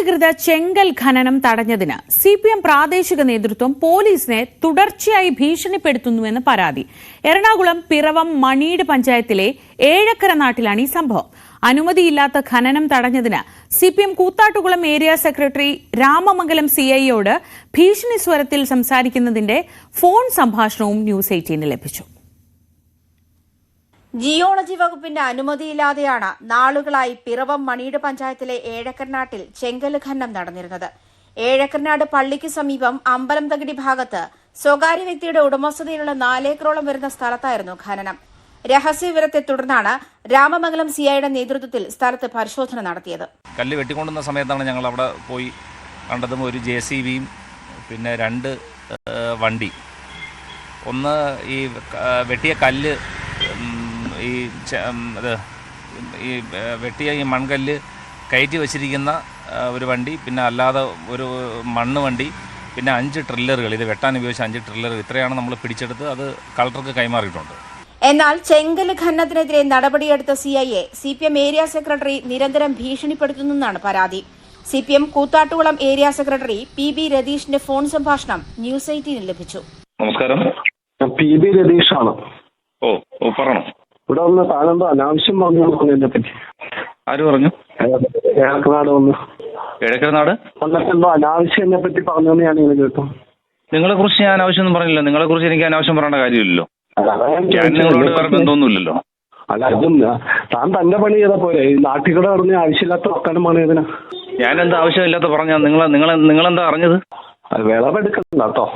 അനധികൃത ചെങ്കൽ ഖനനം തടഞ്ഞതിന് സിപിഎം പ്രാദേശിക നേതൃത്വം പോലീസിനെ തുടർച്ചയായി ഭീഷണിപ്പെടുത്തുന്നുവെന്ന് പരാതി. എറണാകുളം പിറവം മണീട് പഞ്ചായത്തിലെ ഏഴക്കര നാട്ടിലാണ് ഈ സംഭവം. അനുമതിയില്ലാത്ത ഖനനം തടഞ്ഞതിന് സിപിഎം കൂത്താട്ടുകുളം ഏരിയ സെക്രട്ടറി രാമമംഗലം സിഐയോട് ഭീഷണി സ്വരത്തിൽ സംസാരിക്കുന്നതിന്റെ ഫോൺ സംഭാഷണവും ന്യൂസ് 18 ലഭിച്ചു. ജിയോളജി വകുപ്പിന്റെ അനുമതിയില്ലാതെയാണ് നാളുകളായി പിറവം മണീട് പഞ്ചായത്തിലെ ഏഴക്കർനാട്ടിൽ ചെങ്കല് ഖനനം നടന്നിരുന്നത്. ഏഴക്കർനാട് പള്ളിക്ക് സമീപം അമ്പലംതകിടി ഭാഗത്ത് സ്വകാര്യ വ്യക്തിയുടെ ഉടമസ്ഥതയിലുള്ള 4 ഏക്കറോളം വരുന്ന സ്ഥലത്തായിരുന്നു ഖനനം. രഹസ്യവിവരത്തെ തുടർന്നാണ് രാമമംഗലം സിഐയുടെ നേതൃത്വത്തിൽ സ്ഥലത്ത് പരിശോധന നടത്തിയത്. കല്ല് വെട്ടിക്കൊണ്ടുന്ന സമയത്താണ് ഞങ്ങൾ അവിടെ പോയി കണ്ടതും ഒരു JCBയും പിന്നെ 2 വണ്ടി. ഒന്ന് ഈ വെട്ടിയ കല്ല് വെട്ടിയ ഈ മൺകല്ല് കയറ്റി വച്ചിരിക്കുന്ന ഒരു വണ്ടി, പിന്നെ അല്ലാതെ ഒരു മണ്ണ് വണ്ടി, പിന്നെ 5 ട്രില്ലറുകൾ, ഇത് വെട്ടാൻ ഉപയോഗിച്ച 5 ട്രില്ലർ. ഇത്രയാണ് നമ്മൾ പിടിച്ചെടുത്ത് അത് കളക്ടർക്ക് കൈമാറിയിട്ടുണ്ട്. എന്നാൽ ചെങ്കല് ഖനനത്തിനെതിരെ നടപടിയെടുത്ത സിഐയെ സിപിഎം ഏരിയ സെക്രട്ടറി നിരന്തരം ഭീഷണിപ്പെടുത്തുന്നെന്നാണ് പരാതി. CPM Koothattukulam area secretary PB രതീഷിന്റെ ഫോൺ സംഭാഷണം ന്യൂസ് 18 ലഭിച്ചു. നമസ്കാരം, PB രതീഷാണ്. പറയണം. ഇവിടെ വന്ന് താനെന്തോ അനാവശ്യം പറഞ്ഞതിനെ പറ്റി. ആര് പറഞ്ഞു? ഏഴക്കനാട് വന്ന്. ഏഴക്കനാട് വന്നിട്ടെന്തോ അനാവശ്യം പറ്റി പറഞ്ഞെന്ന് ഞാൻ ഇങ്ങനെ കേട്ടു. നിങ്ങളെ കുറിച്ച് ഞാൻ അനാവശ്യം പറഞ്ഞില്ല. നിങ്ങളെ കുറിച്ച് എനിക്ക് അനാവശ്യം പറയേണ്ട കാര്യമില്ലല്ലോ. ബന്ധമൊന്നുമില്ലല്ലോ. അല്ല, ഇതും താൻ തന്നെ പണി ചെയ്ത പോലെ ഈ നാട്ടിൽ പറഞ്ഞ ആവശ്യമില്ലാത്ത വർത്താനം പണിയതിനാ. ഞാൻ എന്താ ആവശ്യമില്ലാത്ത പറഞ്ഞാ? നിങ്ങളെന്താ അറിഞ്ഞത്? വിളവെടുക്കണ്ട കേട്ടോ.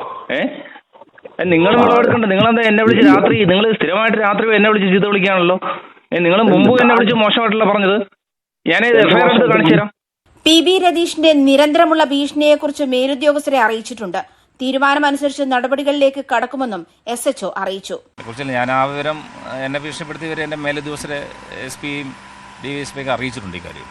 നിങ്ങൾ വിളവെടുക്കണ്ട. നിങ്ങളെന്താ എന്നെ വിളിച്ച് രാത്രി, നിങ്ങൾ സ്ഥിരമായിട്ട് രാത്രി എന്നെ വിളിച്ച് ചീത്ത വിളിക്കാണല്ലോ. നിങ്ങൾ മുമ്പ് എന്നെ വിളിച്ച് മോശമായിട്ടല്ല പറഞ്ഞത്. ഞാൻ FIR എടുത്ത് കാണിച്ചു തരാം. PB രതീഷിന്റെ നിരന്തരമുള്ള ഭീഷണിയെക്കുറിച്ച് മേലുദ്യോഗസ്ഥരെ അറിയിച്ചിട്ടുണ്ട്. തീരുമാനമനുസരിച്ച് നടപടികളിലേക്ക് കടക്കുമെന്നും SHO അറിയിച്ചു. ഞാൻ ആ വിവരം എന്നെ ഭീഷണിപ്പെടുത്തിയവരെ എന്റെ മേലുദ്യോഗസ്ഥരെ SP-യും DVSP-യൊക്കെ അറിയിച്ചിട്ടുണ്ട് ഈ കാര്യം.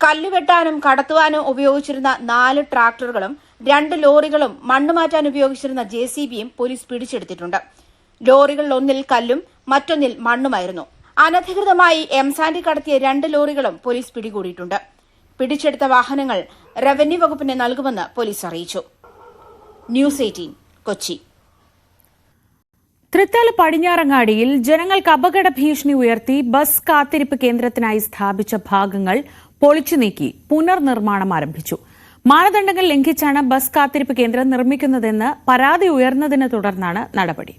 കല്ലുവെട്ടാനും കടത്തുവാനും ഉപയോഗിച്ചിരുന്ന 4 ട്രാക്ടറുകളും 2 ലോറികളും മണ്ണ് മാറ്റാൻ ഉപയോഗിച്ചിരുന്ന JCBയും പോലീസ് പിടിച്ചെടുത്തിട്ടുണ്ട്. ലോറികളിൽ ഒന്നിൽ കല്ലും മറ്റൊന്നിൽ മണ്ണുമായിരുന്നു. അനധികൃതമായി എംസാൻഡ് കടത്തിയ 2 ലോറികളും പോലീസ് പിടികൂടിയിട്ടുണ്ട്. പിടിച്ചെടുത്ത വാഹനങ്ങൾ റവന്യൂ വകുപ്പിന് നൽകുമെന്ന് പോലീസ് അറിയിച്ചു. ന്യൂസ് 18 കൊച്ചി. തൃത്താല പടിഞ്ഞാറങ്ങാടിയിൽ ജനങ്ങൾക്ക് അപകട ഭീഷണി ഉയർത്തി ബസ് കാത്തിരിപ്പ് കേന്ദ്രത്തിനായി സ്ഥാപിച്ച ഭാഗങ്ങൾ പൊളിച്ചു നീക്കി പുനർനിർമ്മാണം ആരംഭിച്ചു. മാനദണ്ഡങ്ങൾ ലംഘിച്ചാണ് ബസ് കാത്തിരിപ്പ് കേന്ദ്രം നിർമ്മിക്കുന്നതെന്ന് പരാതി ഉയർന്നതിനെ തുടർന്നാണ് നടപടി.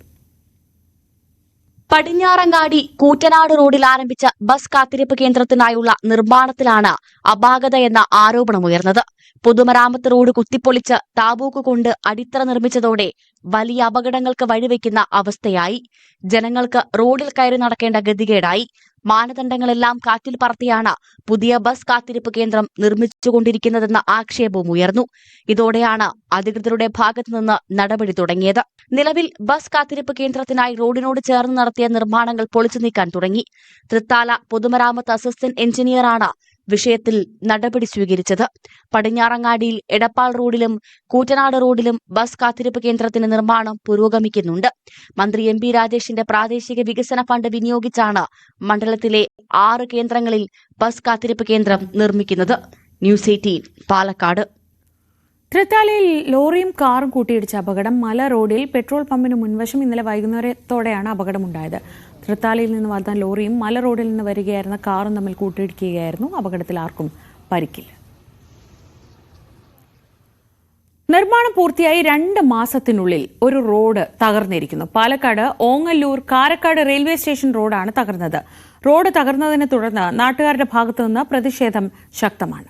പടിഞ്ഞാറങ്ങാടി കൂറ്റനാട് റോഡിൽ ആരംഭിച്ച ബസ് കാത്തിരിപ്പ് കേന്ദ്രത്തിനായുള്ള നിർമ്മാണത്തിലാണ് അപാകതയെന്ന ആരോപണമുയർന്നത്. പൊതുമരാമത്ത് റോഡ് കുത്തിപ്പൊളിച്ച് താബൂക്ക് കൊണ്ട് അടിത്തറ നിർമ്മിച്ചതോടെ വലിയ അപകടങ്ങൾക്ക് വഴിവെക്കുന്ന അവസ്ഥയായി. ജനങ്ങൾക്ക് റോഡിൽ കയറി നടക്കേണ്ട ഗതികേടായി. മാനദണ്ഡങ്ങളെല്ലാം കാറ്റിൽ പറത്തിയാണ് പുതിയ ബസ് കാത്തിരിപ്പ് കേന്ദ്രം നിർമ്മിച്ചുകൊണ്ടിരിക്കുന്നതെന്ന ആക്ഷേപവും ഉയർന്നു. ഇതോടെയാണ് അധികൃതരുടെ ഭാഗത്തുനിന്ന് നടപടി തുടങ്ങിയത്. നിലവിൽ ബസ് കാത്തിരിപ്പ് കേന്ദ്രത്തിനായി റോഡിനോട് ചേർന്ന് നടത്തിയ നിർമ്മാണങ്ങൾ പൊളിച്ചു നീക്കാൻ തുടങ്ങി. തൃത്താല പൊതുമരാമത്ത് അസിസ്റ്റന്റ് എഞ്ചിനീയറാണ് വിഷയത്തിൽ നടപടി സ്വീകരിച്ചത്. പടിഞ്ഞാറങ്ങാടിയിൽ എടപ്പാൾ റോഡിലും കൂറ്റനാട് റോഡിലും ബസ് കാത്തിരിപ്പ് കേന്ദ്രത്തിന് നിർമ്മാണം പുരോഗമിക്കുന്നുണ്ട്. മന്ത്രി MP രാജേഷിന്റെ പ്രാദേശിക വികസന ഫണ്ട് വിനിയോഗിച്ചാണ് മണ്ഡലത്തിലെ 6 കേന്ദ്രങ്ങളിൽ ബസ് കാത്തിരിപ്പ് കേന്ദ്രം നിർമ്മിക്കുന്നത്. ന്യൂസ് 18 പാലക്കാട്. തൃത്താലയിൽ ലോറിയും കാറും കൂട്ടിയിടിച്ച അപകടം. മല റോഡിൽ പെട്രോൾ പമ്പിന് മുൻവശം ഇന്നലെ വൈകുന്നേരത്തോടെയാണ് അപകടമുണ്ടായത്. തൃത്താലയിൽ നിന്ന് വന്ന ലോറിയും മല റോഡിൽ നിന്ന് വരികയായിരുന്ന കാറും തമ്മിൽ കൂട്ടിയിടിക്കുകയായിരുന്നു. അപകടത്തിൽ ആർക്കും പരിക്കില്ല. നിർമ്മാണം പൂർത്തിയായി 2 മാസത്തിനുള്ളിൽ ഒരു റോഡ് തകർന്നിരിക്കുന്നു. പാലക്കാട് ഓങ്ങല്ലൂർ കാരക്കാട് റെയിൽവേ സ്റ്റേഷൻ റോഡാണ് തകർന്നത്. റോഡ് തകർന്നതിനെ തുടർന്ന് നാട്ടുകാരുടെ ഭാഗത്തുനിന്ന് പ്രതിഷേധം ശക്തമാണ്.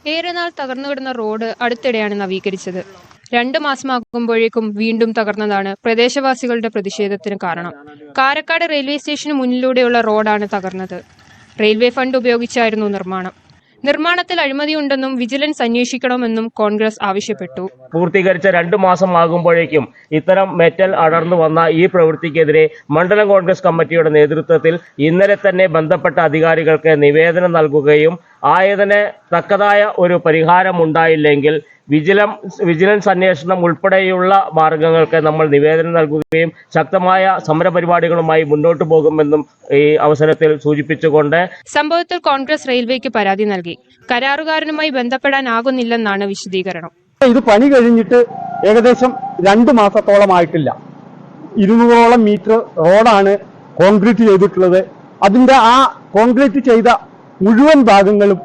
ഏറെ നാൾ തകർന്നുകിടന്ന റോഡ് അടുത്തിടെയാണ് നവീകരിച്ചത്. 2 മാസമാകുമ്പോഴേക്കും വീണ്ടും തകർന്നതാണ് പ്രദേശവാസികളുടെ പ്രതിഷേധത്തിന് കാരണം. കാരക്കാട് റെയിൽവേ സ്റ്റേഷന് മുന്നിലൂടെയുള്ള റോഡാണ് തകർന്നത്. റെയിൽവേ ഫണ്ട് ഉപയോഗിച്ചായിരുന്നു നിർമ്മാണം. നിർമ്മാണത്തിൽ അഴിമതിയുണ്ടെന്നും വിജിലൻസ് അന്വേഷിക്കണമെന്നും കോൺഗ്രസ് ആവശ്യപ്പെട്ടു. പൂർത്തീകരിച്ച 2 മാസമാകുമ്പോഴേക്കും ഇത്തരം മെറ്റൽ അടർന്നു വന്ന ഈ പ്രവൃത്തിക്കെതിരെ മണ്ഡലം കോൺഗ്രസ് കമ്മിറ്റിയുടെ നേതൃത്വത്തിൽ ഇന്നലെ തന്നെ ബന്ധപ്പെട്ട അധികാരികൾക്ക് നിവേദനം നൽകുകയും ആയതിന് തക്കതായ ഒരു പരിഹാരമുണ്ടായില്ലെങ്കിൽ വിജിലൻസ് അന്വേഷണം ഉൾപ്പെടെയുള്ള മാർഗങ്ങൾക്ക് നമ്മൾ നിവേദനം നൽകുകയും ശക്തമായ സമരപരിപാടികളുമായി മുന്നോട്ട് പോകുമെന്നും ഈ അവസരത്തിൽ സൂചിപ്പിച്ചുകൊണ്ട് സംഭവത്തിൽ കോൺഗ്രസ് റെയിൽവേക്ക് പരാതി നൽകി. കരാറുകാരനുമായി ബന്ധപ്പെടാനാകുന്നില്ലെന്നാണ് വിശദീകരണം. ഇത് പണി കഴിഞ്ഞിട്ട് ഏകദേശം 2 മാസത്തോളമായിട്ടില്ല. 200ഓളം മീറ്റർ റോഡാണ് കോൺക്രീറ്റ് ചെയ്തിട്ടുള്ളത്. അതിന്റെ ആ കോൺക്രീറ്റ് ചെയ്ത മുഴുവൻ ഭാഗങ്ങളും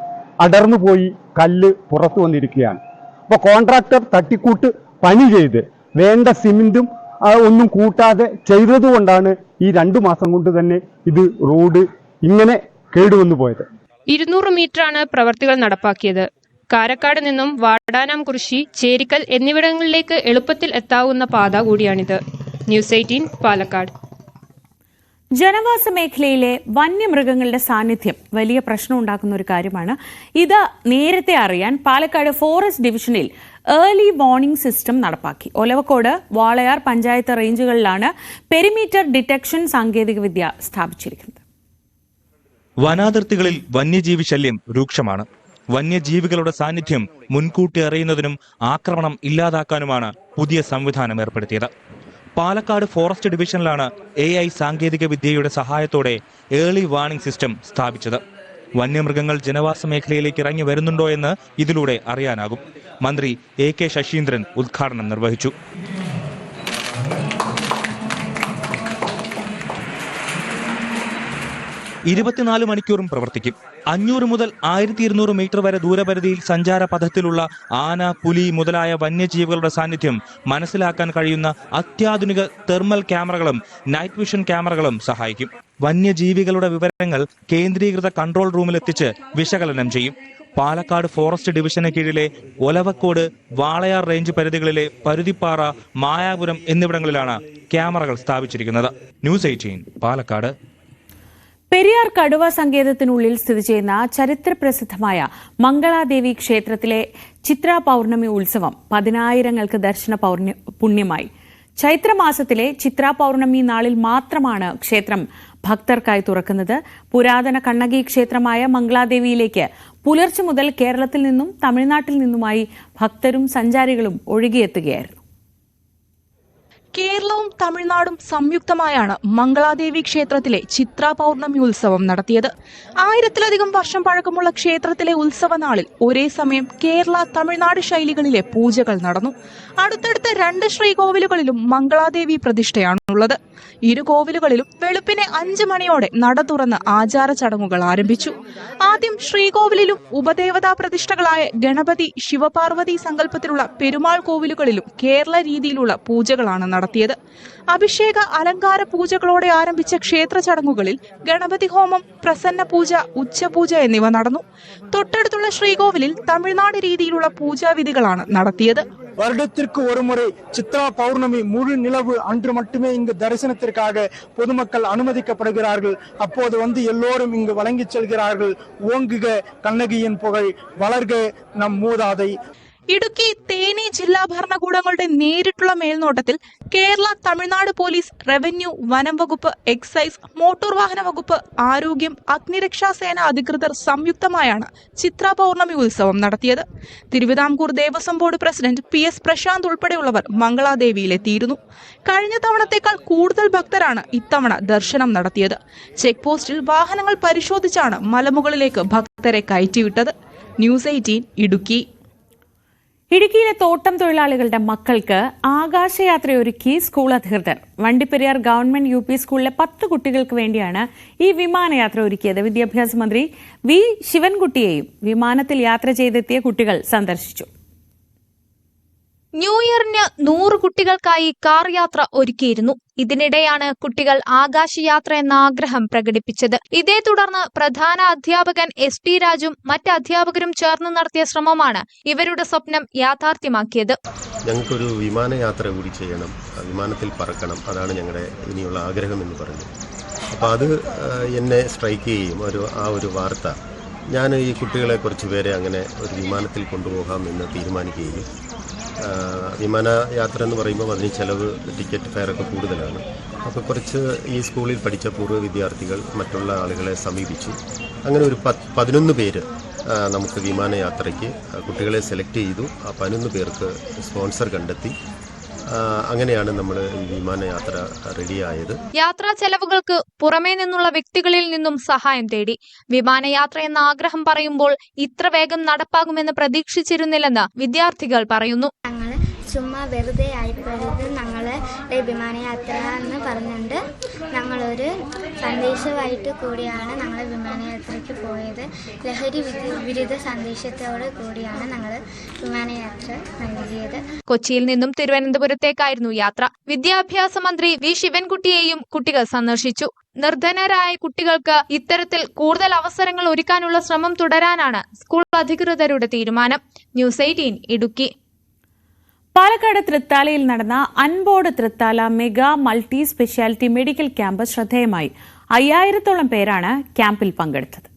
അടർന്നു പോയി കല്ല് പുറത്തു വന്നിരിക്കുകയാണ്. അപ്പോൾ കോൺട്രാക്ടർ തട്ടിക്കൂട്ട് പണി ചെയ്ത് വേണ്ട സിമെന്റും ഒന്നും കൂട്ടാതെ ചെയ്തതുകൊണ്ടാണ് ഈ 2 മാസം കൊണ്ട് തന്നെ ഇത് റോഡ് ഇങ്ങനെ കേടുവന്നു പോയത്. 200 മീറ്ററാണ് പ്രവർത്തികൾ നടപ്പാക്കിയത്. കാരക്കാട് നിന്നും വാടാനാംകുറിശി, ചേരിക്കൽ എന്നിവിടങ്ങളിലേക്ക് എളുപ്പത്തിൽ എത്താവുന്ന പാത കൂടിയാണിത്. ന്യൂസ് 18 പാലക്കാട്. ജനവാസ മേഖലയിലെ വന്യമൃഗങ്ങളുടെ സാന്നിധ്യം വലിയ പ്രശ്നമുണ്ടാക്കുന്ന ഒരു കാര്യമാണ്. ഇത് നേരത്തെ അറിയാൻ പാലക്കാട് ഫോറസ്റ്റ് ഡിവിഷനിൽ ഏർലി വാർണിംഗ് സിസ്റ്റം നടപ്പാക്കി. ഒലവക്കോട്, വാളയാർ പഞ്ചായത്ത് റേഞ്ചുകളിലാണ് പെരിമീറ്റർ ഡിറ്റക്ഷൻ സാങ്കേതികവിദ്യ സ്ഥാപിച്ചിരിക്കുന്നത്. വനാതിർത്തികളിൽ വന്യജീവി ശല്യം രൂക്ഷമാണ്. വന്യജീവികളുടെ സാന്നിധ്യം മുൻകൂട്ടി അറിയുന്നതിനും ആക്രമണം ഇല്ലാതാക്കാനുമാണ് പുതിയ സംവിധാനം ഏർപ്പെടുത്തിയത്. പാലക്കാട് ഫോറസ്റ്റ് ഡിവിഷനിലാണ് AI സാങ്കേതിക വിദ്യയുടെ സഹായത്തോടെ ഏർലി വാർണിംഗ് സിസ്റ്റം സ്ഥാപിച്ചത്. വന്യമൃഗങ്ങൾ ജനവാസ മേഖലയിലേക്ക് ഇറങ്ങി വരുന്നുണ്ടോ എന്ന് ഇതിലൂടെ അറിയാനാകും. മന്ത്രി AK ശശീന്ദ്രൻ ഉദ്ഘാടനം നിർവഹിച്ചു. 24 മണിക്കൂറും പ്രവർത്തിക്കും. 500 മുതൽ 1200 മീറ്റർ വരെ ദൂരപരിധിയിൽ സഞ്ചാര പഥത്തിലുള്ള ആന, പുലി മുതലായ വന്യജീവികളുടെ സാന്നിധ്യം മനസ്സിലാക്കാൻ കഴിയുന്ന അത്യാധുനിക തെർമൽ ക്യാമറകളും നൈറ്റ് വിഷൻ ക്യാമറകളും സഹായിക്കും. വന്യജീവികളുടെ വിവരങ്ങൾ കേന്ദ്രീകൃത കൺട്രോൾ റൂമിലെത്തിച്ച് വിശകലനം ചെയ്യും. പാലക്കാട് ഫോറസ്റ്റ് ഡിവിഷന് കീഴിലെ ഒലവക്കോട്, വാളയാർ റേഞ്ച് പരിധികളിലെ പരുതിപ്പാറ, മായാപുരം എന്നിവിടങ്ങളിലാണ് ക്യാമറകൾ സ്ഥാപിച്ചിരിക്കുന്നത്. ന്യൂസ് 18 പാലക്കാട്. പെരിയാർ കടുവ സങ്കേതത്തിനുള്ളിൽ സ്ഥിതി ചെയ്യുന്ന ചരിത്രപ്രസിദ്ധമായ മംഗളാദേവി ക്ഷേത്രത്തിലെ ചിത്ര പൗർണമി ഉത്സവം 10,000ങ്ങൾക്ക് ദർശന പുണ്യമായി. ചൈത്രമാസത്തിലെ ചിത്ര പൗർണമി നാളിൽ മാത്രമാണ് ക്ഷേത്രം ഭക്തർക്കായി തുറക്കുന്നത്. പുരാതന കണ്ണകി ക്ഷേത്രമായ മംഗളാദേവിയിലേക്ക് പുലർച്ചെ മുതൽ കേരളത്തിൽ നിന്നും തമിഴ്നാട്ടിൽ നിന്നുമായി ഭക്തരും സഞ്ചാരികളും ഒഴുകിയെത്തുകയായിരുന്നു. കേരളവും തമിഴ്നാടും സംയുക്തമായാണ് മംഗളാദേവി ക്ഷേത്രത്തിലെ ചിത്ര പൗർണമി ഉത്സവം നടത്തിയത്. 1000-ലധികം വർഷം പഴക്കമുള്ള ക്ഷേത്രത്തിലെ ഉത്സവ നാളിൽ ഒരേ സമയം കേരള, തമിഴ്നാട് ശൈലികളിലെ പൂജകൾ നടന്നു. അടുത്തടുത്ത 2 ശ്രീകോവിലുകളിലും മംഗളാദേവി പ്രതിഷ്ഠയാണുള്ളത്. ഇരു കോവിലുകളിലും വെളുപ്പിനെ 5 മണിയോടെ നട തുറന്ന് ആചാര ചടങ്ങുകൾ ആരംഭിച്ചു. ആദ്യം ശ്രീകോവിലിലും ഉപദേവതാ പ്രതിഷ്ഠകളായ ഗണപതി, ശിവപാർവതി സങ്കല്പത്തിലുള്ള പെരുമാൾ കോവിലുകളിലും കേരള രീതിയിലുള്ള പൂജകളാണ് നടത്തിയത്. അഭിഷേക, അലങ്കാര പൂജകളോടെ ആരംഭിച്ച ക്ഷേത്ര ചടങ്ങുകളിൽ ഗണപതി ഹോമം, പ്രസന്ന പൂജ, ഉച്ചപൂജ എന്നിവ നടന്നു. തൊട്ടടുത്തുള്ള ശ്രീകോവിലിൽ തമിഴ്നാട് രീതിയിലുള്ള പൂജാവിധികളാണ് നടത്തിയത്. வருடத்திற்கு ஒரு முறை சித்ரா பௌர்ணமி முழு நிலவு அன்று மட்டுமே இங்கு தரிசனத்திற்காக பொதுமக்கள் அனுமதிக்கப்படுகிறார்கள். அப்போது எல்லோரும் இங்கு வழங்கி செல்கிறார்கள். ஓங்குக கண்ணகியின் புகழ், வளர்க நம் மூதாதை. ഇടുക്കി, തേനി ജില്ലാ ഭരണകൂടങ്ങളുടെ നേരിട്ടുള്ള മേൽനോട്ടത്തിൽ കേരള, തമിഴ്നാട് പോലീസ്, റവന്യൂ, വനം വകുപ്പ്, എക്സൈസ്, മോട്ടോർ വാഹന വകുപ്പ്, ആരോഗ്യം, അഗ്നിരക്ഷാ സേന അധികൃതർ സംയുക്തമായാണ് ചിത്ര പൗർണമി ഉത്സവം നടത്തിയത്. Thiruvithamkoor Devaswom board president PS Prasanth ഉൾപ്പെടെയുള്ളവർ മംഗളാദേവിയിലെത്തിയിരുന്നു. കഴിഞ്ഞ തവണത്തേക്കാൾ കൂടുതൽ ഭക്തരാണ് ഇത്തവണ ദർശനം നടത്തിയത്. ചെക്ക് പോസ്റ്റിൽ വാഹനങ്ങൾ പരിശോധിച്ചാണ് മലമുകളിലേക്ക് ഭക്തരെ കയറ്റിവിട്ടത്. ന്യൂസ് 18 ഇടുക്കി. ഇടുക്കിയിലെ തോട്ടം തൊഴിലാളികളുടെ മക്കൾക്ക് ആകാശയാത്രയൊരുക്കി സ്കൂൾ അധികൃതർ. വണ്ടിപ്പെരിയാർ ഗവൺമെന്റ് UP സ്കൂളിലെ 10 കുട്ടികൾക്ക് വേണ്ടിയാണ് ഈ വിമാനയാത്ര ഒരുക്കിയത്. വിദ്യാഭ്യാസ മന്ത്രി V ശിവൻകുട്ടിയെയും വിമാനത്തിൽ യാത്ര ചെയ്തെത്തിയ കുട്ടികൾ സന്ദർശിച്ചു. ന്യൂ ഇയറിന് 100 കുട്ടികൾക്കായി കാർ യാത്ര ഒരുക്കിയിരുന്നു. ഇതിനിടെയാണ് കുട്ടികൾ ആകാശയാത്ര എന്ന ആഗ്രഹം പ്രകടിപ്പിച്ചത്. ഇതേ തുടർന്ന് പ്രധാന അധ്യാപകൻ SP രാജും മറ്റ് അധ്യാപകരും ചേർന്ന് നടത്തിയ ശ്രമമാണ് ഇവരുടെ സ്വപ്നം യാഥാർത്ഥ്യമാക്കിയത്. ഞങ്ങൾക്കൊരു വിമാനയാത്ര കൂടി ചെയ്യണം, വിമാനത്തിൽ പറക്കണം, അതാണ് ഞങ്ങളുടെ ഇനിയുള്ള ആഗ്രഹം എന്ന് പറഞ്ഞു. അപ്പോൾ അത് എന്നെ സ്ട്രൈക്ക് ചെയ്യും. ആ ഒരു വാർത്ത ഞാൻ ഈ കുട്ടികളെ കുറച്ച് പേരെ അങ്ങനെ ഒരു വിമാനത്തിൽ കൊണ്ടുപോകാം എന്ന് തീരുമാനിക്കുകയും, വിമാനയാത്ര എന്ന് പറയുമ്പോൾ അതിന് ചിലവ്, ടിക്കറ്റ് ഫെയറൊക്കെ കൂടുതലാണ്. അപ്പോൾ കുറച്ച് ഈ സ്കൂളിൽ പഠിച്ച പൂർവ്വ വിദ്യാർത്ഥികൾ മറ്റുള്ള ആളുകളെ സമീപിച്ചു. അങ്ങനെ ഒരു 11 പേര് നമുക്ക് വിമാനയാത്രയ്ക്ക് കുട്ടികളെ സെലക്ട് ചെയ്തു. ആ 11 പേർക്ക് സ്പോൺസർ കണ്ടെത്തി. അങ്ങനെയാണ് നമ്മൾ ഈ വിമാനയാത്ര റെഡിയായത്. യാത്രാ ചെലവുകൾക്ക് പുറമേ നിന്നുള്ള വ്യക്തികളിൽ നിന്നും സഹായം തേടി. വിമാനയാത്ര എന്ന ആഗ്രഹം പറയുമ്പോൾ ഇത്ര വേഗം നടപ്പാകുമെന്ന് പ്രതീക്ഷിച്ചിരുന്നില്ലെന്ന് വിദ്യാർത്ഥികൾ പറയുന്നു. ചുമ്മാ വെറുതെ ആയിപ്പോയത് ഞങ്ങളുടെ വിമാനയാത്ര എന്ന് പറഞ്ഞുകൊണ്ട് ഞങ്ങളൊരു സന്ദേശമായിട്ട് കൂടിയാണ് ഞങ്ങൾ വിമാനയാത്രയ്ക്ക് പോയത്. ലഹരി വിരുദ്ധ സന്ദേശത്തോട് കൂടിയാണ് ഞങ്ങൾ വിമാനയാത്ര നൽകിയത്. കൊച്ചിയിൽ നിന്നും തിരുവനന്തപുരത്തേക്കായിരുന്നു യാത്ര. വിദ്യാഭ്യാസ മന്ത്രി വി ശിവൻകുട്ടിയെയും കുട്ടികൾ സന്ദർശിച്ചു. നിർധനരായ കുട്ടികൾക്ക് ഇത്തരത്തിൽ കൂടുതൽ അവസരങ്ങൾ ഒരുക്കാനുള്ള ശ്രമം തുടരാനാണ് സ്കൂൾ അധികൃതരുടെ തീരുമാനം. ന്യൂസ് 18 ഇടുക്കി. പാലക്കാട് തൃത്താലയിൽ നടന്ന Anpodu Thrithala mega multi speciality medical camp ശ്രദ്ധേയമായി. 5000-ഓളം പേരാണ് ക്യാമ്പിൽ പങ്കെടുത്തത്.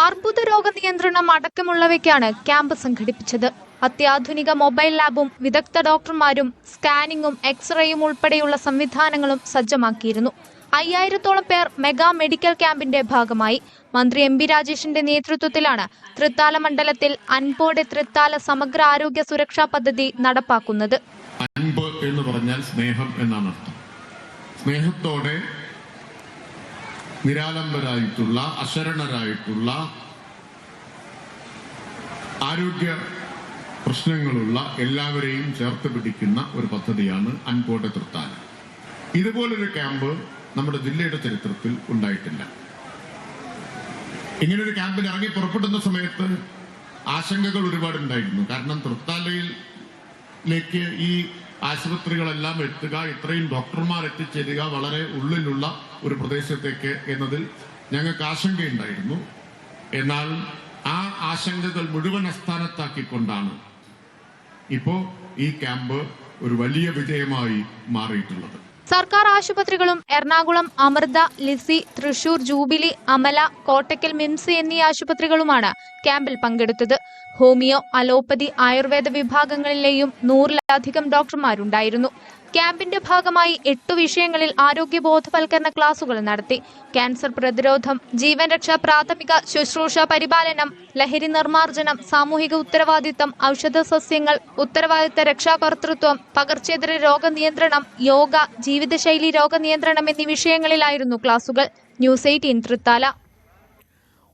അർബുദ രോഗ നിയന്ത്രണം അടക്കമുള്ളവയ്ക്കാണ് ക്യാമ്പ് സംഘടിപ്പിച്ചത്. അത്യാധുനിക മൊബൈൽ ലാബും വിദഗ്ധ ഡോക്ടർമാരും സ്കാനിങ്ങും എക്സ്റേയും ഉൾപ്പെടെയുള്ള സംവിധാനങ്ങളും സജ്ജമാക്കിയിരുന്നു. 5000-ഓളം പേർ മെഗാ മെഡിക്കൽ ക്യാമ്പിന്റെ ഭാഗമായി. മന്ത്രി എം പി രാജേഷിന്റെ നേതൃത്വത്തിലാണ് തൃത്താല മണ്ഡലത്തിൽ അൻപോട് തൃത്താല സമഗ്ര ആരോഗ്യ സുരക്ഷാ പദ്ധതി നടപ്പാക്കുന്നത്. അൻപ് എന്ന് പറഞ്ഞാൽ സ്നേഹം എന്നാണ് അർത്ഥം. സ്നേഹത്തോടെ നിരാലംബരായിട്ടുള്ള അശരണരായിട്ടുള്ള ആരോഗ്യ പ്രശ്നങ്ങളുള്ള എല്ലാവരെയും ചേർത്ത് പിടിക്കുന്ന ഒരു പദ്ധതിയാണ് അൻപോട് തൃത്താല. ഇതുപോലൊരു ക്യാമ്പ് നമ്മുടെ ജില്ലയുടെ ചരിത്രത്തിൽ ഉണ്ടായിട്ടില്ല. ഇങ്ങനൊരു ക്യാമ്പിൽ ഇറങ്ങി പുറപ്പെടുന്ന സമയത്ത് ആശങ്കകൾ ഒരുപാടുണ്ടായിരുന്നു. കാരണം തൃത്താലയിലേക്ക് ഈ ആശുപത്രികളെല്ലാം എത്തുക, ഇത്രയും ഡോക്ടർമാർ എത്തിച്ചേരുക വളരെ ഉള്ളിലുള്ള ഒരു പ്രദേശത്തേക്ക് എന്നതിൽ ഞങ്ങൾക്ക് ആശങ്കയുണ്ടായിരുന്നു. എന്നാൽ ആ ആശങ്കകൾ മുഴുവൻ അസ്ഥാനത്താക്കിക്കൊണ്ടാണ് ഇപ്പോൾ ഈ ക്യാമ്പ് ഒരു വലിയ വിജയമായി മാറിയിട്ടുള്ളത്. സർക്കാർ ആശുപത്രികളും എറണാകുളം അമൃത, ലിസി, തൃശൂർ ജൂബിലി, അമല, കോട്ടയ്ക്കൽ മിംസ് എന്നീ ആശുപത്രികളുമാണ് ക്യാമ്പിൽ പങ്കെടുത്തത്. ഹോമിയോ, അലോപ്പതി, ആയുർവേദ വിഭാഗങ്ങളിലെയും 100-ലധികം ഡോക്ടർമാരുണ്ടായിരുന്നു. ക്യാമ്പിന്റെ ഭാഗമായി 8 വിഷയങ്ങളിൽ ആരോഗ്യ ബോധവൽക്കരണ ക്ലാസുകൾ നടത്തി. ക്യാൻസർ പ്രതിരോധം, ജീവൻ രക്ഷ, പ്രാഥമിക ശുശ്രൂഷ പരിപാലനം, ലഹരി നിർമ്മാർജ്ജനം, സാമൂഹിക ഉത്തരവാദിത്തം, ഔഷധ സസ്യങ്ങൾ, ഉത്തരവാദിത്ത രക്ഷാകർതൃത്വം, പകർച്ചേതര രോഗനിയന്ത്രണം, യോഗ, ജീവിതശൈലി രോഗനിയന്ത്രണം എന്നീ വിഷയങ്ങളിലായിരുന്നു ക്ലാസുകൾ. ന്യൂസ് 18 തൃത്താല.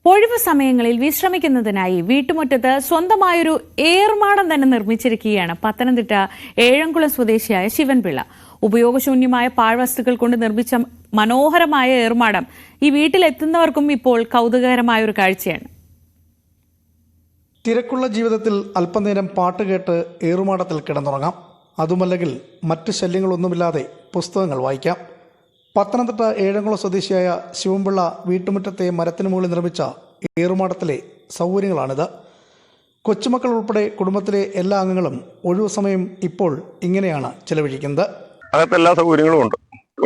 ഒഴിവു സമയങ്ങളിൽ വിശ്രമിക്കുന്നതിനായി വീട്ടുമുറ്റത്ത് സ്വന്തമായൊരു ഏർമാടം തന്നെ നിർമ്മിച്ചിരിക്കുകയാണ് പത്തനംതിട്ട ഏഴംകുളം സ്വദേശിയായ ശിവൻപിള്ള. ഉപയോഗശൂന്യമായ പാഴ്വസ്തുക്കൾ കൊണ്ട് നിർമ്മിച്ച മനോഹരമായ ഏർമാടം ഈ വീട്ടിലെത്തുന്നവർക്കും ഇപ്പോൾ കൗതുകകരമായ ഒരു കാഴ്ചയാണ്. തിരക്കുള്ള ജീവിതത്തിൽ അല്പനേരം പാട്ട് കേട്ട് ഏറുമാടത്തിൽ കിടന്നുറങ്ങാം. അതുമല്ലെങ്കിൽ മറ്റ് ശല്യങ്ങളൊന്നുമില്ലാതെ പുസ്തകങ്ങൾ വായിക്കാം. പത്തനംതിട്ട ഏഴംകുളം സ്വദേശിയായ ശിവൻപിള്ള വീട്ടുമുറ്റത്തെ മരത്തിന് മുകളിൽ നിർമ്മിച്ച ഏറുമാടത്തിലെ സൗകര്യങ്ങളാണിത്. കൊച്ചുമക്കൾ ഉൾപ്പെടെ കുടുംബത്തിലെ എല്ലാ അംഗങ്ങളും ഒഴിവു സമയം ഇപ്പോൾ ഇങ്ങനെയാണ് ചെലവഴിക്കുന്നത്. അകത്ത് എല്ലാ സൗകര്യങ്ങളും ഉണ്ട്.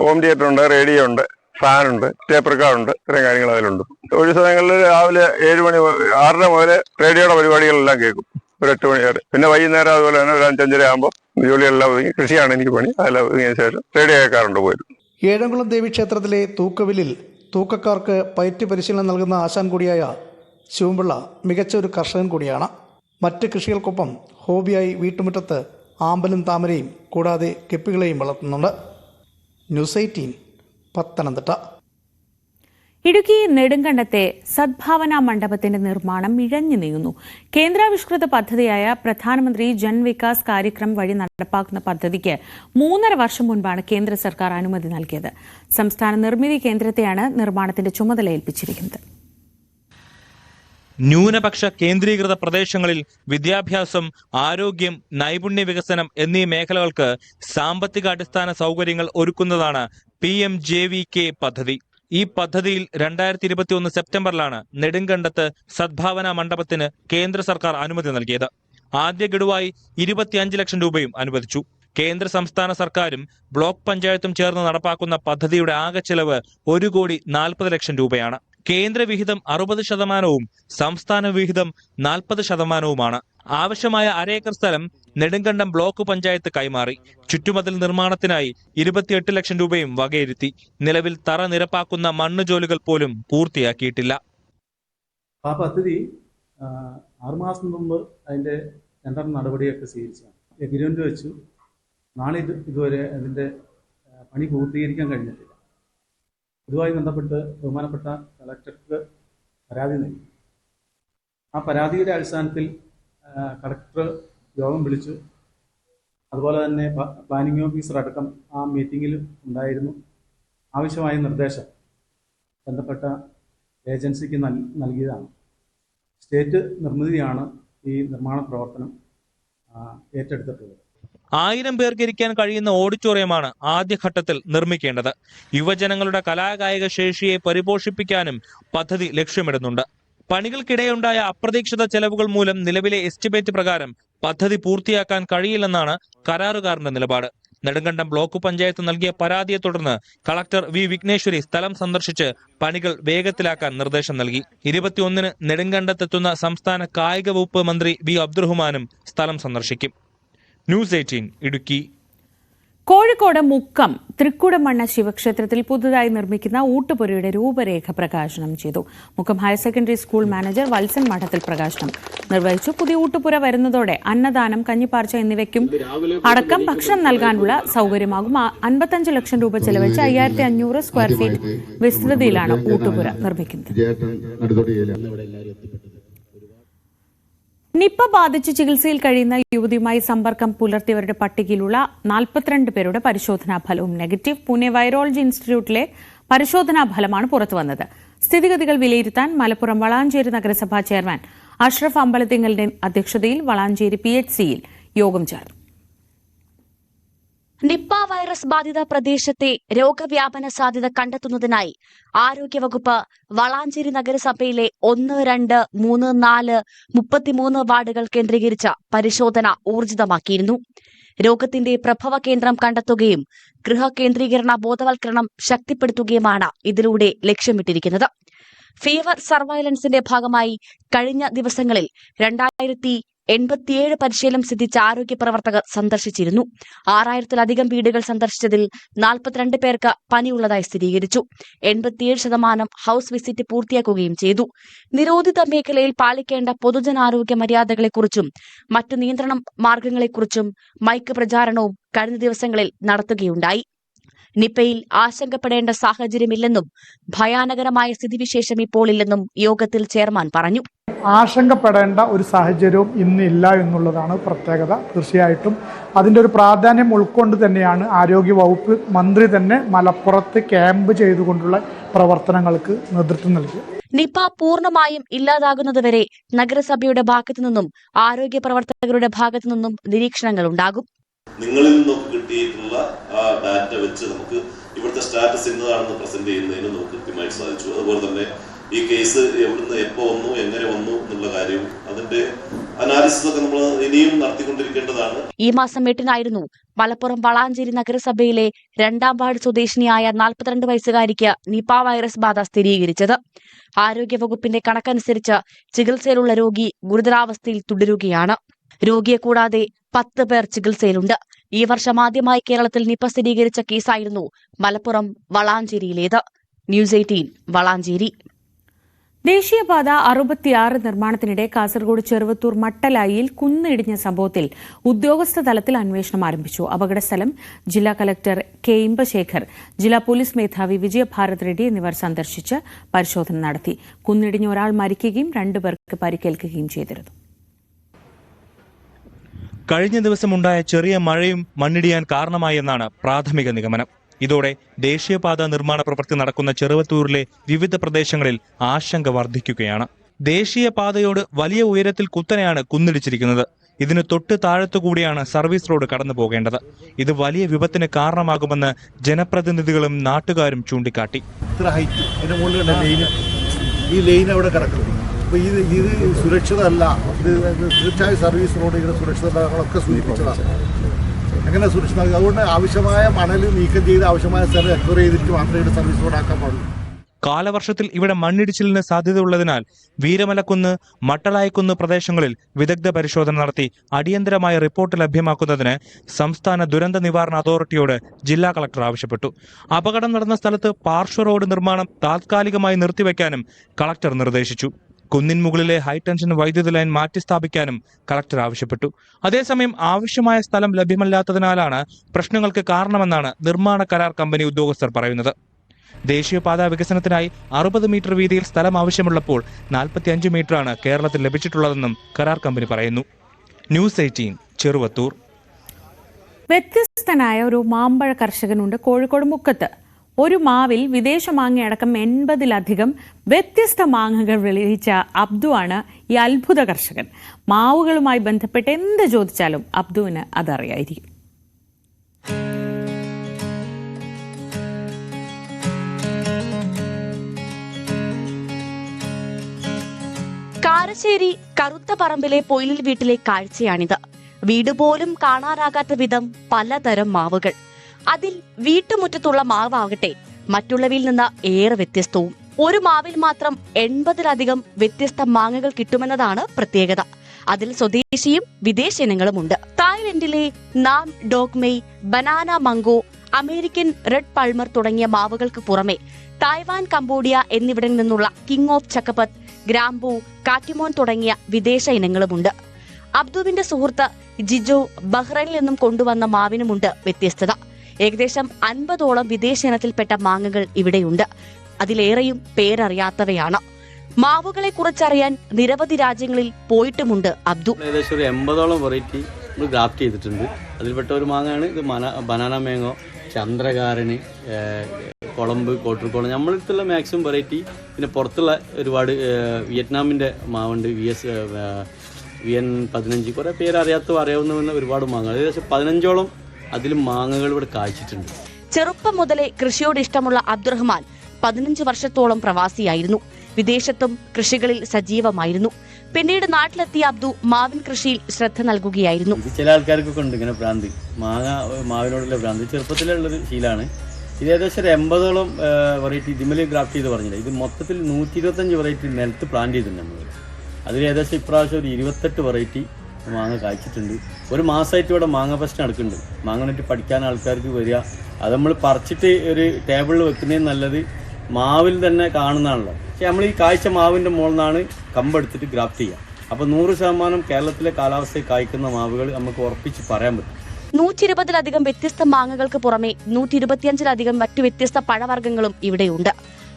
ഹോം തിയേറ്റർ ഉണ്ട്, റേഡിയോ ഉണ്ട്, ഫാനുണ്ട്, ടേപ്പ് റെക്കോർഡുണ്ട്, ഇത്രയും കാര്യങ്ങൾ അതിലുണ്ട്. ഒഴിവു സമയങ്ങളിൽ രാവിലെ 6 മുതൽ റേഡിയോയുടെ പരിപാടികളെല്ലാം കേൾക്കും, ഒരു 8 മണി വരെ. പിന്നെ വൈകുന്നേരം അതുപോലെ തന്നെ ഒരു 5-5:30 ആകുമ്പോൾ ജോലിയെല്ലാം ഒതുങ്ങി, കൃഷിയാണ് എനിക്ക് പണി, അതെല്ലാം ഒതുങ്ങിയതിനു ശേഷം റേഡിയോ കേൾക്കാറുണ്ട് പോയിരുന്നു. ഏഴംകുളം ദേവീക്ഷേത്രത്തിലെ തൂക്കവില്ലിൽ തൂക്കക്കാർക്ക് പയറ്റ് പരിശീലനം നൽകുന്ന ആശാൻ കൂടിയായ ശിവൻപിള്ള മികച്ച ഒരു കർഷകൻ കൂടിയാണ്. മറ്റ് കൃഷികൾക്കൊപ്പം ഹോബിയായി വീട്ടുമുറ്റത്ത് ആമ്പലും താമരയും കൂടാതെ കെപ്പികളെയും വളർത്തുന്നുണ്ട്. ന്യൂസ് 18 പത്തനംതിട്ട. ഇടുക്കി നെടുങ്കണ്ടത്തെ സദ്ഭാവന മണ്ഡപത്തിന്റെ നിർമ്മാണം ഇഴഞ്ഞു നീങ്ങുന്നു. കേന്ദ്രാവിഷ്കൃത പദ്ധതിയായ പ്രധാനമന്ത്രി ജൻ വികാസ് കാര്യക്രം വഴി നടപ്പാക്കുന്ന പദ്ധതിക്ക് 3.5 വർഷം മുൻപാണ് കേന്ദ്ര സർക്കാർ അനുമതി നൽകിയത്. സംസ്ഥാന നിർമ്മിതി കേന്ദ്രത്തെയാണ് നിർമ്മാണത്തിന്റെ ചുമതല ഏൽപ്പിച്ചിരിക്കുന്നത്. ന്യൂനപക്ഷ കേന്ദ്രീകൃത പ്രദേശങ്ങളിൽ വിദ്യാഭ്യാസം, ആരോഗ്യം, നൈപുണ്യ വികസനം എന്നീ മേഖലകൾക്ക് സാമ്പത്തിക അടിസ്ഥാന സൗകര്യങ്ങൾ ഒരുക്കുന്നതാണ് PMJVK പദ്ധതി. ഈ പദ്ധതിയിൽ 2021 സെപ്റ്റംബറിലാണ് നെടുങ്കണ്ടത്ത് സദ്ഭാവന മണ്ഡപത്തിന് കേന്ദ്ര സർക്കാർ അനുമതി നൽകിയത്. ആദ്യ ഗഡുവായി 25 ലക്ഷം രൂപയും അനുവദിച്ചു. കേന്ദ്ര സംസ്ഥാന സർക്കാരും ബ്ലോക്ക് പഞ്ചായത്തും ചേർന്ന് നടപ്പാക്കുന്ന പദ്ധതിയുടെ ആകെ ചെലവ് 1,40 ലക്ഷം രൂപയാണ്. കേന്ദ്ര വിഹിതം 60%, സംസ്ഥാന വിഹിതം 40%. ആവശ്യമായ 1/2 ഏക്കർ സ്ഥലം നെടുങ്കണ്ടം ബ്ലോക്ക് പഞ്ചായത്ത് കൈമാറി. ചുറ്റുമതിൽ നിർമ്മാണത്തിനായി 28 ലക്ഷം രൂപയും വകയിരുത്തി. നിലവിൽ തറ നിരപ്പാക്കുന്ന മണ്ണ് ജോലികൾ പോലും പൂർത്തിയാക്കിയിട്ടില്ല. അപ്പോൾ ആ പദ്ധതി 6 മാസം മുമ്പ് അതിൻ്റെ ടെൻഡർ നടപടിയൊക്കെ സ്വീകരിച്ചതാണ്. എഗ്രിമെൻ്റ് വെച്ചു. നാളെ ഇതുവരെ അതിൻ്റെ പണി പൂർത്തീകരിക്കാൻ കഴിഞ്ഞിട്ടില്ല. ഇതുമായി ബന്ധപ്പെട്ട് ബഹുമാനപ്പെട്ട കളക്ടർക്ക് പരാതി നൽകി. ആ പരാതിയുടെ അടിസ്ഥാനത്തിൽ കളക്ടർ യോഗം വിളിച്ചു. അതുപോലെ തന്നെ പ്ലാനിംഗ് ഓഫീസർ അടക്കം ആ മീറ്റിങ്ങിൽ ഉണ്ടായിരുന്നു. ആവശ്യമായ നിർദ്ദേശം ബന്ധപ്പെട്ട ഏജൻസിക്ക് നൽകിയതാണ്. സ്റ്റേറ്റ് നിർമ്മിതിയാണ് ഈ നിർമ്മാണ പ്രവർത്തനം ഏറ്റെടുത്തിട്ടുള്ളത്. 1000 പേർക്ക് ഇരിക്കാൻ കഴിയുന്ന ഓഡിറ്റോറിയമാണ് ആദ്യഘട്ടത്തിൽ നിർമ്മിക്കേണ്ടത്. യുവജനങ്ങളുടെ കലാകായിക ശേഷിയെ പരിപോഷിപ്പിക്കാനും പദ്ധതി ലക്ഷ്യമിടുന്നുണ്ട്. പണികൾക്കിടെയുണ്ടായ അപ്രതീക്ഷിത ചെലവുകൾ മൂലം നിലവിലെ എസ്റ്റിമേറ്റ് പ്രകാരം പദ്ധതി പൂർത്തിയാക്കാൻ കഴിയില്ലെന്നാണ് കരാറുകാരന്റെ നിലപാട്. നെടുങ്കണ്ടം ബ്ലോക്ക് പഞ്ചായത്ത് നൽകിയ പരാതിയെ തുടർന്ന് കളക്ടർ വി വിഘ്നേശ്വരി സ്ഥലം സന്ദർശിച്ച് പണികൾ വേഗത്തിലാക്കാൻ നിർദ്ദേശം നൽകി. 21-ന് നെടുങ്കണ്ടത്തെത്തുന്ന സംസ്ഥാന കായിക വകുപ്പ് മന്ത്രി വി അബ്ദുറഹ്മാനും സ്ഥലം സന്ദർശിക്കും. ന്യൂസ് 18 ഇടുക്കി. കോഴിക്കോട് മുക്കം തൃക്കുടമണ്ണ ശിവക്ഷേത്രത്തിൽ പുതുതായി നിർമ്മിക്കുന്ന ഊട്ടുപുരയുടെ രൂപരേഖ പ്രകാശനം ചെയ്തു. Mukkam higher secondary school manager Valsan മഠത്തിൽ പ്രകാശനം നിർവഹിച്ചു. പുതിയ ഊട്ടുപുര വരുന്നതോടെ അന്നദാനം, കഞ്ഞിപ്പാർച്ച എന്നിവയ്ക്കും അടക്കം ഭക്ഷണം നൽകാനുള്ള സൗകര്യമാകും. 55 ലക്ഷം രൂപ ചെലവഴിച്ച് 5500 സ്ക്വയർ ഫീറ്റ് വിസ്തൃതിയിലാണ് ഊട്ടുപുര നിർമ്മിക്കുന്നത്. നിപ്പ ബാധിച്ച് ചികിത്സയിൽ കഴിയുന്ന യുവതിയുമായി സമ്പർക്കം പുലർത്തിയവരുടെ പട്ടികയിലുള്ള 42 പേരുടെ പരിശോധനാ ഫലവും നെഗറ്റീവ്. പൂനെ വൈറോളജി ഇൻസ്റ്റിറ്റ്യൂട്ടിലെ പരിശോധനാ ഫലമാണ് പുറത്തുവന്നത്. സ്ഥിതിഗതികൾ വിലയിരുത്താൻ മലപ്പുറം വളാഞ്ചേരി നഗരസഭാ ചെയർമാൻ അഷ്റഫ് അമ്പലത്തിങ്ങലിന്റെ അധ്യക്ഷതയിൽ വളാഞ്ചേരി PHCയിൽ യോഗം ചേർന്നു. നിപ്പ വൈറസ് ബാധിത പ്രദേശത്തെ രോഗവ്യാപന സാധ്യത കണ്ടെത്തുന്നതിനായി ആരോഗ്യവകുപ്പ് വളാഞ്ചേരി നഗരസഭയിലെ 1, 2, 3, 4, 33 വാർഡുകൾ കേന്ദ്രീകരിച്ച പരിശോധന ഊർജിതമാക്കിയിരുന്നു. രോഗത്തിന്റെ പ്രഭവ കേന്ദ്രം കണ്ടെത്തുകയും ഗൃഹകേന്ദ്രീകരണ ബോധവൽക്കരണം ശക്തിപ്പെടുത്തുകയുമാണ് ഇതിലൂടെ ലക്ഷ്യമിട്ടിരിക്കുന്നത്. ഫീവർ സർവൈലൻസിന്റെ ഭാഗമായി കഴിഞ്ഞ ദിവസങ്ങളിൽ 2087 പരിശീലനം സിദ്ധിച്ച ആരോഗ്യ പ്രവർത്തകർ സന്ദർശിച്ചിരുന്നു. 6000-ലധികം വീടുകൾ സന്ദർശിച്ചതിൽ 42 പേർക്ക് പനിയുള്ളതായി സ്ഥിരീകരിച്ചു. 87% ഹൌസ് വിസിറ്റ് പൂർത്തിയാക്കുകയും ചെയ്തു. നിരോധിത മേഖലയിൽ പാലിക്കേണ്ട പൊതുജനാരോഗ്യ മര്യാദകളെക്കുറിച്ചും മറ്റു നിയന്ത്രണ മാർഗങ്ങളെക്കുറിച്ചും മൈക്ക് പ്രചാരണവും കഴിഞ്ഞ ദിവസങ്ങളിൽ നടത്തുകയുണ്ടായി. നിപ്പയിൽ ആശങ്കപ്പെടേണ്ട സാഹചര്യമില്ലെന്നും ഭയാനകരമായ സ്ഥിതിവിശേഷം ഇപ്പോൾ ഇല്ലെന്നും യോഗത്തിൽ ചെയർമാൻ പറഞ്ഞു. ആശങ്കപ്പെടേണ്ട ഒരു സാഹചര്യവും ഇന്നില്ല എന്നുള്ളതാണ് പ്രത്യേകത. തീർച്ചയായിട്ടും അതിൻ്റെ ഒരു പ്രാധാന്യം ഉൾക്കൊണ്ട് തന്നെയാണ് ആരോഗ്യവകുപ്പ് മന്ത്രി തന്നെ മലപ്പുറത്ത് ക്യാമ്പ് ചെയ്തുകൊണ്ടുള്ള പ്രവർത്തനങ്ങൾക്ക് നേതൃത്വം നൽകി. നിപ പൂർണ്ണമായും ഇല്ലാതാകുന്നതുവരെ നഗരസഭയുടെ ഭാഗത്തു നിന്നും ആരോഗ്യ പ്രവർത്തകരുടെ ഭാഗത്തു നിന്നും നിരീക്ഷണങ്ങൾ ഉണ്ടാകും. നിങ്ങളിൽ നിന്നൊക്കെ കിട്ടിയിട്ടുള്ള ആ ഡാറ്റ വെച്ച് നമുക്ക് ഇവിടുത്തെ സ്റ്റാറ്റസ് എന്നതാണെന്ന് പ്രസന്റ് ചെയ്യുന്നതിന് നമുക്ക് കൃത്യമായി സാധിച്ചു. അതുപോലെ തന്നെ ഈ കേസ് എവിടുന്ന് എപ്പോൾ വന്നു, എങ്ങനെ വന്നു എന്നുള്ള കാര്യവും അതിന്റെ അനാലിസിസ് ഒക്കെ നമ്മൾ ഇനിയും നടത്തിക്കൊണ്ടിരിക്കേണ്ടതാണ്. ഈ മാസം 8-നായിരുന്നു മലപ്പുറം വളാഞ്ചേരി നഗരസഭയിലെ 2ാം വാർഡ് സ്വദേശിനിയായ 42 വയസ്സുകാരിക്ക് നിപ വൈറസ് ബാധ സ്ഥിരീകരിച്ചത്. ആരോഗ്യവകുപ്പിന്റെ കണക്കനുസരിച്ച് ചികിത്സയിലുള്ള രോഗി ഗുരുതരാവസ്ഥയിൽ തുടരുകയാണ്. രോഗിയെ കൂടാതെ 10 പേർ ചികിത്സയിലുണ്ട്. ഈ വർഷം ആദ്യമായി കേരളത്തിൽ നിപ സ്ഥിരീകരിച്ച കേസായിരുന്നു മലപ്പുറം വളാഞ്ചേരിയിലേത്. ന്യൂസ് 18 വളാഞ്ചേരി. ദേശീയപാത 66 നിർമ്മാണത്തിനിടെ കാസർഗോഡ് ചെറുവത്തൂർ മട്ടലായിയിൽ കുന്നിടിഞ്ഞ സംഭവത്തിൽ ഉദ്യോഗസ്ഥ തലത്തിൽ അന്വേഷണം ആരംഭിച്ചു. അപകടസ്ഥലം ജില്ലാ കലക്ടർ കെ ഇമ്പശേഖർ, ജില്ലാ പോലീസ് മേധാവി വിജയഭാരത് റെഡ്ഡി എന്നിവർ സന്ദർശിച്ച് പരിശോധന നടത്തി. കുന്നിടിഞ്ഞ ഒരാൾ മരിക്കുകയും 2 പേർക്ക് പരിക്കേൽക്കുകയും ചെയ്തിരുന്നു. കഴിഞ്ഞ ദിവസമുണ്ടായ ചെറിയ മഴയും മണ്ണിടിയാൻ കാരണമായി എന്നാണ് പ്രാഥമിക നിഗമനം. ഇതോടെ ദേശീയപാത നിർമ്മാണ പ്രവൃത്തി നടക്കുന്ന ചെറുവത്തൂരിലെ വിവിധ പ്രദേശങ്ങളിൽ ആശങ്ക വർദ്ധിക്കുകയാണ്. ദേശീയപാതയോട് വലിയ ഉയരത്തിൽ കുത്തനെയാണ് കുന്നിടിച്ചിരിക്കുന്നത്. ഇതിന് തൊട്ട് താഴത്തുകൂടിയാണ് സർവീസ് റോഡ് കടന്നു പോകേണ്ടത്. ഇത് വലിയ വിപത്തിന് കാരണമാകുമെന്ന് ജനപ്രതിനിധികളും നാട്ടുകാരും ചൂണ്ടിക്കാട്ടി. ഈ ലൈൻ അവിടെ കിടക്കുന്നു. അപ്പോൾ ഇത് സുരക്ഷിതമല്ല. ഇത് തീർച്ചയായും സർവീസ് റോഡുകളുടെ സുരക്ഷിതങ്ങളൊക്കെ സൂചിപ്പിച്ചതാണ്. എങ്ങനെ സുരക്ഷിതമാക്കി? അതുകൊണ്ട് ആവശ്യമായ മണൽ നീക്കം ചെയ്ത് ആവശ്യമായ സ്ഥലം എക്വയർ ചെയ്തിട്ട് മാത്രമേ ഇവിടെ സർവീസ് റോഡാക്കാൻ പാടുള്ളൂ. കാലവർഷത്തിൽ ഇവിടെ മണ്ണിടിച്ചിലിന് സാധ്യതയുള്ളതിനാൽ വീരമലക്കുന്ന്, മട്ടലായിക്കുന്ന് പ്രദേശങ്ങളിൽ വിദഗ്ധ പരിശോധന നടത്തി അടിയന്തരമായ റിപ്പോർട്ട് ലഭ്യമാക്കുന്നതിന് സംസ്ഥാന ദുരന്ത നിവാരണ അതോറിറ്റിയോട് ജില്ലാ കളക്ടർ ആവശ്യപ്പെട്ടു. അപകടം നടന്ന സ്ഥലത്ത് പാർശ്വ റോഡ് നിർമ്മാണം താൽക്കാലികമായി നിർത്തിവെക്കാനും കളക്ടർ നിർദ്ദേശിച്ചു. കുന്നിൻ മുകളിലെ ഹൈടെൻഷൻ വൈദ്യുതി ലൈൻ മാറ്റി സ്ഥാപിക്കാനും കളക്ടർ ആവശ്യപ്പെട്ടു. അതേസമയം ആവശ്യമായ സ്ഥലം ലഭ്യമല്ലാത്തതിനാലാണ് പ്രശ്നങ്ങൾക്ക് കാരണമെന്നാണ് നിർമ്മാണ കരാർ കമ്പനി ഉദ്യോഗസ്ഥർ പറയുന്നത്. ദേശീയപാത വികസനത്തിനായി 60 മീറ്റർ വീതിയിൽ സ്ഥലം ആവശ്യമുള്ളപ്പോൾ 45 മീറ്ററാണ് കേരളത്തിൽ ലഭിച്ചിട്ടുള്ളതെന്നും കരാർ കമ്പനി പറയുന്നു. ന്യൂസ് 18 ചെറുവത്തൂർ. വ്യത്യസ്തനായ ഒരു മാമ്പഴ കർഷകനുണ്ട് കോഴിക്കോട് മുക്കത്ത്. ഒരു മാവിൽ വിദേശ മാങ്ങയടക്കം 80-ലധികം വ്യത്യസ്ത മാങ്ങകൾ വിളയിച്ച അബ്ദു ആണ് ഈ അത്ഭുത കർഷകൻ. മാവുകളുമായി ബന്ധപ്പെട്ട് എന്ത് ചോദിച്ചാലും അബ്ദുവിന് അതറിയായിരിക്കും. കാരശ്ശേരി കറുത്ത പറമ്പിലെ പൊയിലിൽ വീട്ടിലെ കാഴ്ചയാണിത്. വീട് പോലും കാണാനാകാത്ത വിധം പലതരം മാവുകൾ. അതിൽ വീട്ടുമുറ്റത്തുള്ള മാവാകട്ടെ മറ്റുള്ളവയിൽ നിന്ന് ഏറെ വ്യത്യസ്തവും. ഒരു മാവിൽ മാത്രം 80-ലധികം വ്യത്യസ്ത മാങ്ങകൾ കിട്ടുമെന്നതാണ് പ്രത്യേകത. അതിൽ സ്വദേശിയും വിദേശ ഇനങ്ങളുമുണ്ട്. തായ്ലൻഡിലെ നാം ഡോഗ്മെയ്, banana mango, American red Palmer തുടങ്ങിയ മാവുകൾക്ക് പുറമെ തായ്വാൻ, കംബോഡിയ എന്നിവിടങ്ങളിൽ നിന്നുള്ള കിങ് ഓഫ് ചക്കപത്ത്, ഗ്രാമ്പൂ, കാറ്റിമോൻ തുടങ്ങിയ വിദേശ ഇനങ്ങളുമുണ്ട്. അബ്ദുവിന്റെ സുഹൃത്ത് ജിജോ ബഹ്റൈനിൽ നിന്നും കൊണ്ടുവന്ന മാവിനുമുണ്ട് വ്യത്യസ്തത. ഏകദേശം 50ഓളം വിദേശ ഇനത്തിൽപ്പെട്ട മാങ്ങകൾ ഇവിടെയുണ്ട്. അതിലേറെയും പേരറിയാത്തവയാണ്. മാവുകളെ കുറിച്ചറിയാൻ നിരവധി രാജ്യങ്ങളിൽ പോയിട്ടുമുണ്ട് അബ്ദു. ഏകദേശം ഒരു 80ഓളം വെറൈറ്റി നമ്മൾ ഗ്രാഫ്റ്റ് ചെയ്തിട്ടുണ്ട്. അതിൽപ്പെട്ട ഒരു മാങ്ങയാണ് ഇത്. ബനാന മാങ്ങോ, ചന്ദ്രകാരന്, കുളമ്പ്, കോട്ടർക്കോളം, നമ്മളിടത്തുള്ള മാക്സിമം വെറൈറ്റി. പിന്നെ പുറത്തുള്ള ഒരുപാട് വിയറ്റ്നാമിൻ്റെ മാവുണ്ട്, VN15, കുറേ പേരറിയാത്ത അറിയാവുന്ന ഒരുപാട് മാങ്ങകൾ. ഏകദേശം 15ഓളം അതിൽ മാങ്ങകൾ ഇവിടെ കായ്ച്ചിട്ടുണ്ട്. ചെറുപ്പം മുതലേ കൃഷിയോട് ഇഷ്ടമുള്ള അബ്ദുറഹ്മാൻ 15 വർഷത്തോളം പ്രവാസിയായിരുന്നു. വിദേശത്തും കൃഷികളിൽ സജീവമായിരുന്നു. പിന്നീട് നാട്ടിലെത്തിയ അബ്ദു മാവിൻ കൃഷിയിൽ ശ്രദ്ധ നൽകുകയായിരുന്നു. ചില ആൾക്കാർക്കൊക്കെ ഉണ്ട് ഇങ്ങനെ ഭ്രാന്തി, മാവിനോടുള്ള ഭ്രാന്തി ചെറുപ്പത്തിലുള്ളൊരു ശീലമാണ്. ഇത് ഏകദേശം ഒരു 80ഓളം വെറൈറ്റി ഇതിമേൽ ഗ്രാഫ്റ്റ് ചെയ്ത് പറഞ്ഞില്ല. ഇത് മൊത്തത്തിൽ 125 വെറൈറ്റി നിലത്ത് പ്ലാൻ ചെയ്തിട്ടുണ്ട് നമ്മൾ. അതിൽ ഏകദേശം ഇപ്രാവശ്യം ഒരു 28 വെറൈറ്റി മാങ്ങ കായ്ച്ചിട്ടുണ്ട്. ഒരു മാസമായിട്ട് ഇവിടെ മാങ്ങ ഫെസ്റ്റ് നടക്കുന്നുണ്ട്. മാങ്ങ നട്ട് പഠിക്കാൻ ആൾക്കാർക്ക് വരിക. അത് നമ്മൾ പറിച്ചിട്ട് ഒരു ടേബിളിൽ വെക്കുന്നതിന് നല്ലത് മാവിൽ തന്നെ കാണുന്നതാണല്ലോ. പക്ഷെ നമ്മൾ ഈ കായ്ച്ച മാവിൻ്റെ മുകളിൽ നിന്നാണ് കമ്പെടുത്തിട്ട് ഗ്രാഫ്റ്റ് ചെയ്യുക. അപ്പോൾ 100% കേരളത്തിലെ കാലാവസ്ഥയിൽ കായ്ക്കുന്ന മാവുകൾ നമുക്ക് ഉറപ്പിച്ച് പറയാൻ പറ്റും. 120-ലധികം വ്യത്യസ്ത മാങ്ങകൾക്ക് പുറമെ 125-ലധികം മറ്റു വ്യത്യസ്ത പഴവർഗ്ഗങ്ങളും ഇവിടെയുണ്ട്.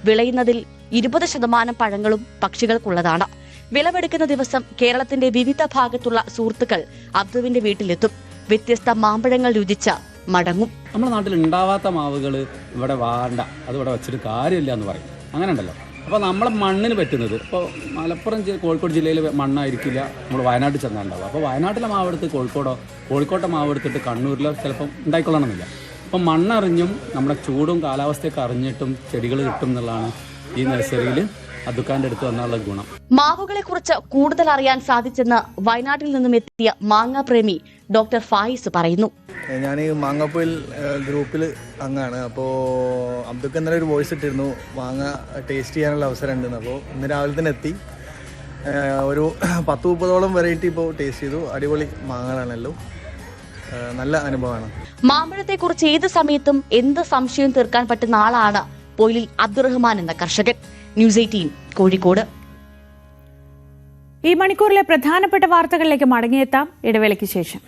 വിളയുന്നതിൽ 20% പഴങ്ങളും പക്ഷികൾക്കുള്ളതാണ്. വിളവെടുക്കുന്ന ദിവസം കേരളത്തിന്റെ വിവിധ ഭാഗത്തുള്ള സുഹൃത്തുക്കൾ അബ്ദുവിന്റെ വീട്ടിലെത്തും. വ്യത്യസ്ത മാമ്പഴങ്ങൾ രുചിച്ച് മടങ്ങും. നമ്മുടെ നാട്ടിൽ ഉണ്ടാവാത്ത മാവുകൾ ഇവിടെ വേണ്ട, അത് ഇവിടെ വെച്ചിട്ട് കാര്യമില്ല എന്ന് പറയും. അങ്ങനെ ഉണ്ടല്ലോ. അപ്പോൾ നമ്മളെ മണ്ണിന് പറ്റുന്നത് ഇപ്പോൾ മലപ്പുറം കോഴിക്കോട് ജില്ലയിൽ മണ്ണായിരിക്കില്ല നമ്മൾ വയനാട്ടിൽ ചെന്നാലുണ്ടാവും. അപ്പോൾ വയനാട്ടിലെ മാവെടുത്ത് കോഴിക്കോട്ടെ മാവെടുത്തിട്ട് കണ്ണൂരിലോ ചിലപ്പം ഉണ്ടായിക്കൊള്ളണമെന്നില്ല. അപ്പം മണ്ണറിഞ്ഞും നമ്മുടെ ചൂടും കാലാവസ്ഥയൊക്കെ അറിഞ്ഞിട്ടും ചെടികൾ കിട്ടും എന്നുള്ളതാണ് ഈ നഴ്സറിയിൽ അബ്ദുഖാന്റെ അടുത്ത് വന്നുള്ള ഗുണം. മാവുകളെ കുറിച്ച് കൂടുതൽ അറിയാൻ സാധിച്ചെന്ന് വയനാട്ടിൽ നിന്നും എത്തിയ മാങ്ങാ പ്രേമി ഡോക്ടർ ഫായിസ് പറയുന്നു. ഞാൻ ഈ മാങ്ങാപ്പൊയിൽ ഗ്രൂപ്പിൽ അംഗമാണ്. അപ്പോൾ അബ്ദുക്ക് ഇന്നലെ ഒരു വോയിസ് ഇട്ടിരുന്നു മാങ്ങ ടേസ്റ്റ് ചെയ്യാനുള്ള അവസരം ഉണ്ടെന്ന്. അപ്പോൾ ഇന്ന് രാവിലെ തന്നെ എത്തി. ഒരു 10-30ഓളം വെറൈറ്റി ഇപ്പോൾ ടേസ്റ്റ് ചെയ്തു. അടിപൊളി മാങ്ങകളാണല്ലോ, നല്ല അനുഭവമാണ്. മാമ്പഴത്തെക്കുറിച്ച് ഏത് സമയത്തും എന്ത് സംശയം തീർക്കാൻ പറ്റുന്ന ആളാണ് പൊയിലിൽ അബ്ദുറഹ്മാൻ എന്ന കർഷകൻ. ന്യൂസ് 18 കോഴിക്കോട്. ഈ മണിക്കൂറിലെ പ്രധാനപ്പെട്ട വാർത്തകളിലേക്ക് മടങ്ങിയെത്താം ഇടവേളയ്ക്ക് ശേഷം.